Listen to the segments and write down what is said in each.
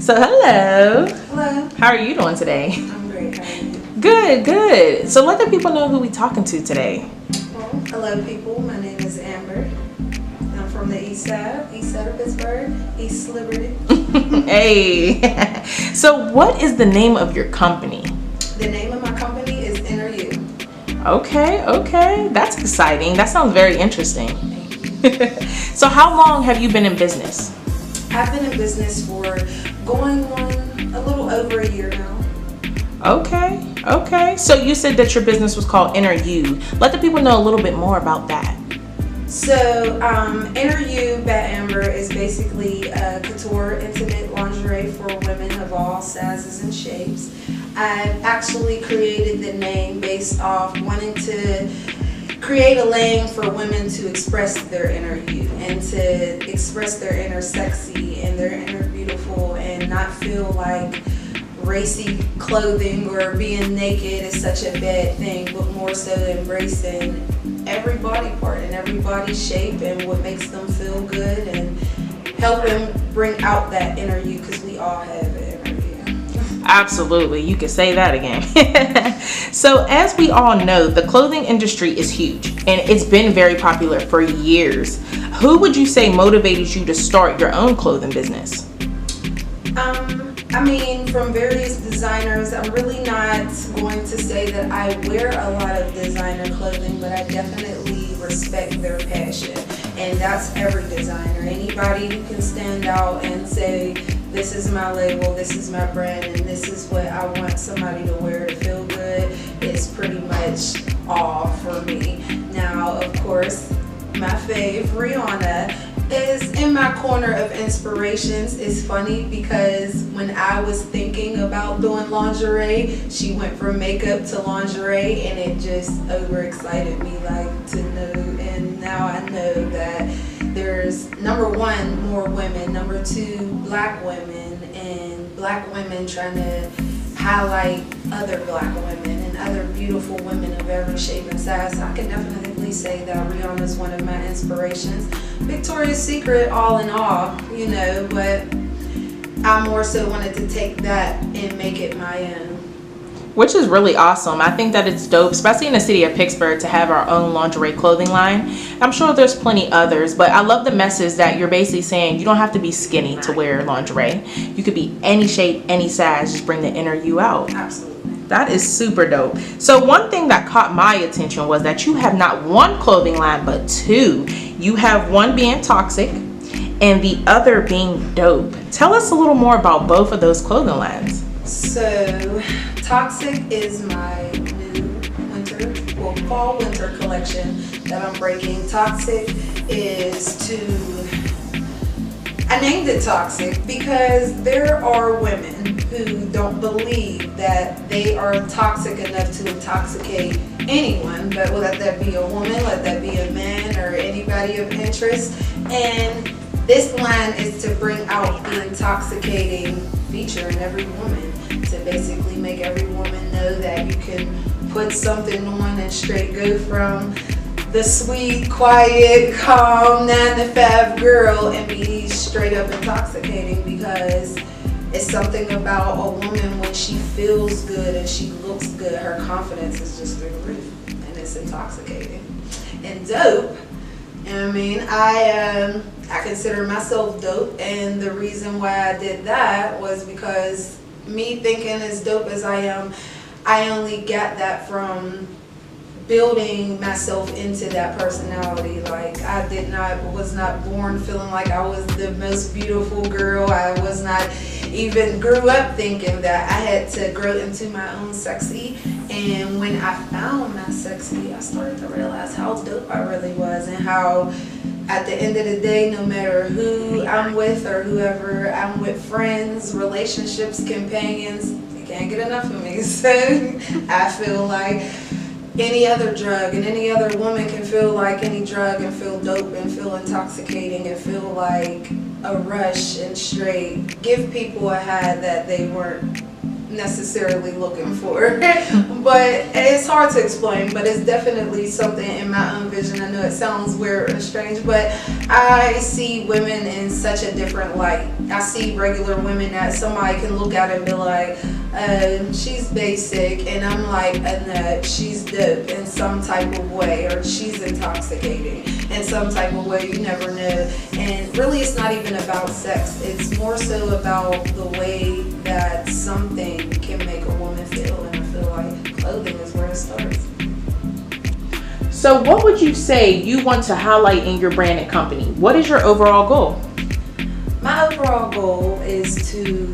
So hello. Hello. How are you doing today? I'm great. How are you? Good, good. So let the people know who we talking to today. Well, hello, people. My name is Amber. I'm from the east side of Pittsburgh, East Liberty. Hey. So what is the name of your company? The name of my company is Inner You. Okay. That's exciting. That sounds very interesting. Thank you. So how long have you been in business? I've been in business for going on a little over a year now. Okay. So you said that your business was called Inner You. Let the people know a little bit more about that. So, Inner You by Amber is basically couture intimate lingerie for women of all sizes and shapes. I actually created the name based off wanting to create a lane for women to express their inner you and to express their inner sexy and their inner beautiful and not feel like racy clothing or being naked is such a bad thing, but more so embracing every body part and every body shape and what makes them feel good and helping bring out that inner you, because we all have an inner you. Absolutely, you can say that again. So as we all know, the clothing industry is huge and it's been very popular for years. Who would you say motivated you to start your own clothing business? From various designers. I'm really not going to say that I wear a lot of designer clothing, but I definitely respect their passion. And that's every designer. Anybody who can stand out and say, this is my label, this is my brand, and this is what I want somebody to wear to feel good, is pretty much all for me. Now, of course, my fave, Rihanna, is in my corner of inspirations. It's funny because when I was thinking about doing lingerie, she went from makeup to lingerie, and it just overexcited me to know. And now I know that there's, number one, more women, number two, black women, and black women trying to highlight other black women and other beautiful women of every shape and size. So I can definitely say that Rihanna is one of my inspirations. Victoria's Secret, all in all, but I more so wanted to take that and make it my own. Which is really awesome. I think that it's dope, especially in the city of Pittsburgh, to have our own lingerie clothing line. I'm sure there's plenty others, but I love the message that you're basically saying you don't have to be skinny to wear lingerie. You could be any shape, any size, just bring the inner you out. Absolutely. That is super dope. So one thing that caught my attention was that you have not one clothing line, but two. You have one being Toxic and the other being Dope. Tell us a little more about both of those clothing lines. So, Toxic is my new fall winter collection that I'm breaking. Toxic is I named it Toxic because there are women who don't believe that they are toxic enough to intoxicate anyone, but let that be a woman, let that be a man, or anybody of interest. And this line is to bring out the intoxicating feature in every woman, to basically make every woman know that you can put something on and straight go from the sweet, quiet, calm 9-to-5 girl and be straight up intoxicating, because it's something about a woman when she feels good and she looks good, her confidence is just through the roof, and it's intoxicating. And Dope, I consider myself dope, and the reason why I did that was because me thinking as dope as I am, I only got that from building myself into that personality. I was not born feeling like I was the most beautiful girl. I was not even grew up thinking that. I had to grow into my own sexy, and when I found my sexy, I started to realize how dope I really was, and how at the end of the day, no matter who I'm with or whoever I'm with, friends, relationships, companions, they can't get enough of me. So I feel like any other drug, and any other woman can feel like any drug and feel dope and feel intoxicating and feel like a rush and straight give people a high that they weren't necessarily looking for. But it's hard to explain, but it's definitely something in my own vision. I know it sounds weird and strange, but I see women in such a different light. I see regular women that somebody can look at and be like, she's basic, and I'm like, no, she's dope in some type of way, or she's intoxicating in some type of way. You never know. And really, it's not even about sex. It's more so about the way that something can make a woman feel, and I feel like clothing is where it starts. So what would you say you want to highlight in your brand and company? What is your overall goal? My overall goal is to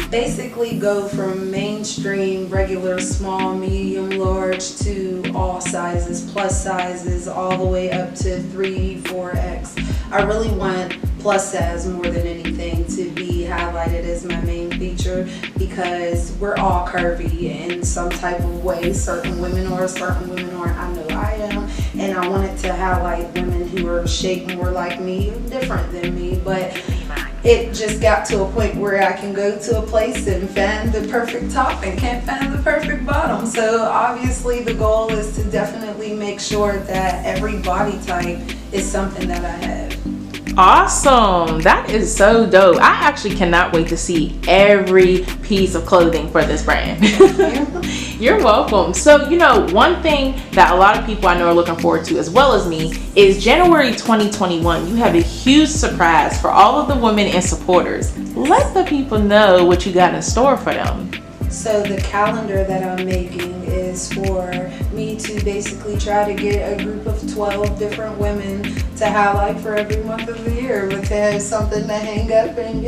basically go from mainstream, regular, small, medium, large to all sizes, plus sizes, all the way up to 3, 4X. I really want plus size more than anything to be highlighted as my main feature, because we're all curvy in some type of way. Certain women are, certain women aren't. I know I am, and I wanted to highlight women who are shaped more like me, different than me, but it just got to a point where I can go to a place and find the perfect top and can't find the perfect bottom. So obviously the goal is to definitely make sure that every body type is something that I have. Awesome. That is so dope. I actually cannot wait to see every piece of clothing for this brand. You're welcome. So, one thing that a lot of people I know are looking forward to, as well as me, is January 2021. You have a huge surprise for all of the women and supporters. Let the people know what you got in store for them. So the calendar that I'm making is for me to basically try to get a group of 12 different women to highlight for every month of the year, but to have something to hang up and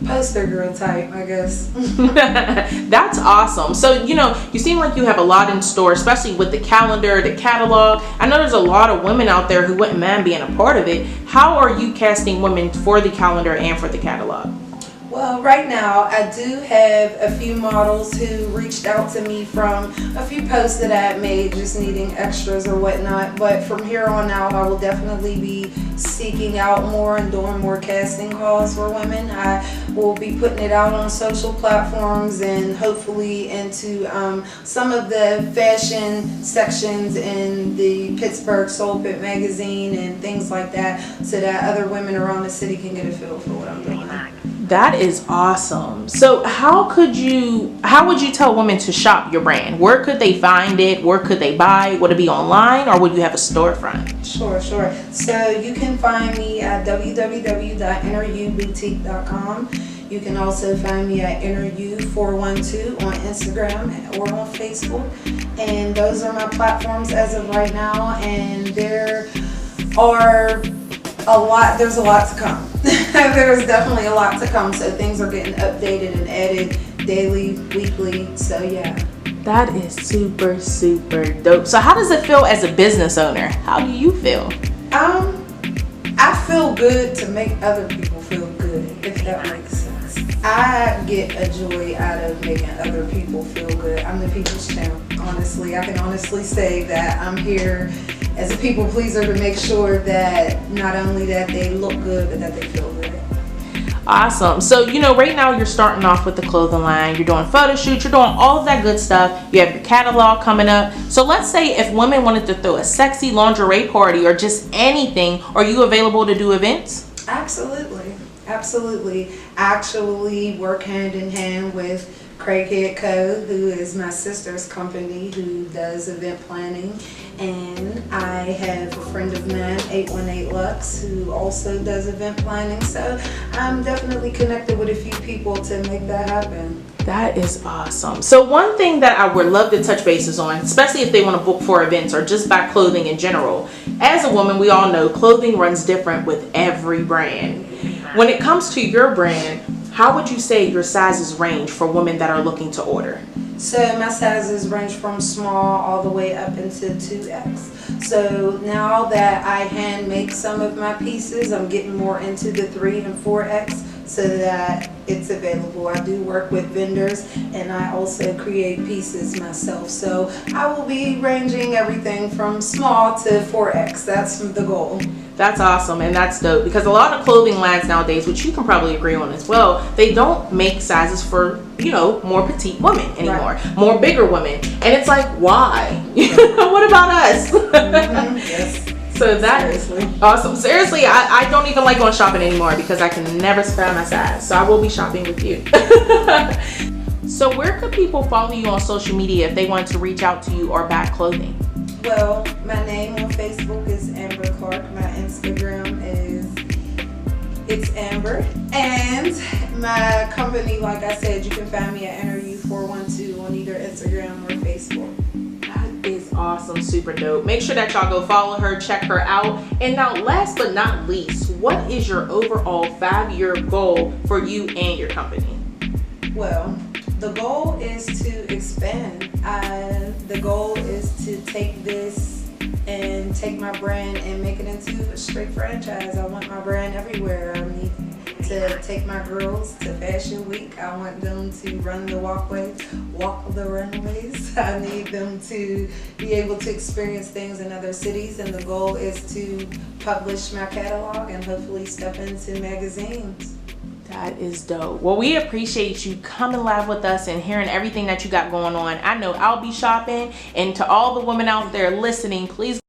poster girl type, I guess. That's awesome. So, you seem like you have a lot in store, especially with the calendar, the catalog. I know there's a lot of women out there who wouldn't mind being a part of it. How are you casting women for the calendar and for the catalog? Well, right now I do have a few models who reached out to me from a few posts that I had made just needing extras or whatnot, but from here on out I will definitely be seeking out more and doing more casting calls for women. I will be putting it out on social platforms and hopefully into some of the fashion sections in the Pittsburgh Soul Pit magazine and things like that, so that other women around the city can get a feel for what I'm doing. That is awesome. So how would you tell women to shop your brand? Where could they find it? Where could they buy? Would it be online, or would you have a storefront? Sure. So you can find me at www.inneryouBoutique.com. You can also find me at InnerYou412 on Instagram or on Facebook. And those are my platforms as of right now. And there's a lot to come. There's definitely a lot to come. So things are getting updated and added daily, weekly. So yeah. That is super, super dope. So how does it feel as a business owner? How do you feel? I feel good to make other people feel good, if that makes sense. I get a joy out of making other people feel good. I'm the people's champ, honestly. I can honestly say that I'm here as a people pleaser to make sure that not only that they look good, but that they feel good. Awesome. So, right now you're starting off with the clothing line. You're doing photo shoots. You're doing all of that good stuff. You have your catalog coming up. So let's say if women wanted to throw a sexy lingerie party or just anything, are you available to do events? Absolutely. I actually work hand in hand with Craighead Co., who is my sister's company who does event planning, and I have a friend of mine, 818 Lux, who also does event planning, so I'm definitely connected with a few people to make that happen. That is awesome. So one thing that I would love to touch bases on, especially if they want to book for events or just buy clothing in general, as a woman, we all know clothing runs different with every brand. When it comes to your brand, how would you say your sizes range for women that are looking to order? So my sizes range from small all the way up into 2X. So now that I hand make some of my pieces, I'm getting more into the 3 and 4X so that it's available. I do work with vendors and I also create pieces myself. So I will be ranging everything from small to 4X. That's the goal. That's awesome, and that's dope, because a lot of clothing lines nowadays, which you can probably agree on as well, they don't make sizes for, more petite women anymore, right. More bigger women. And it's like, why? What about us? Yes. So that is Seriously. awesome. Seriously, I don't even like going shopping anymore because I can never find my size. So I will be shopping with you. So where could people follow you on social media if they want to reach out to you or buy clothing? Well, my name on Facebook is Amber Clark. My Instagram is It's Amber. And my company, like I said, you can find me at NRU412 on either Instagram or Facebook. That is awesome, super dope. Make sure that y'all go follow her, check her out. And now last but not least, what is your overall 5-year goal for you and your company? Well, the goal is to expand. The goal is to take this and take my brand and make it into a straight franchise. I want my brand everywhere. I need to take my girls to Fashion Week. I want them to run the walkways, walk the runways. I need them to be able to experience things in other cities, and the goal is to publish my catalog and hopefully step into magazines. That is dope. Well, we appreciate you coming live with us and hearing everything that you got going on. I know I'll be shopping, and to all the women out there listening, please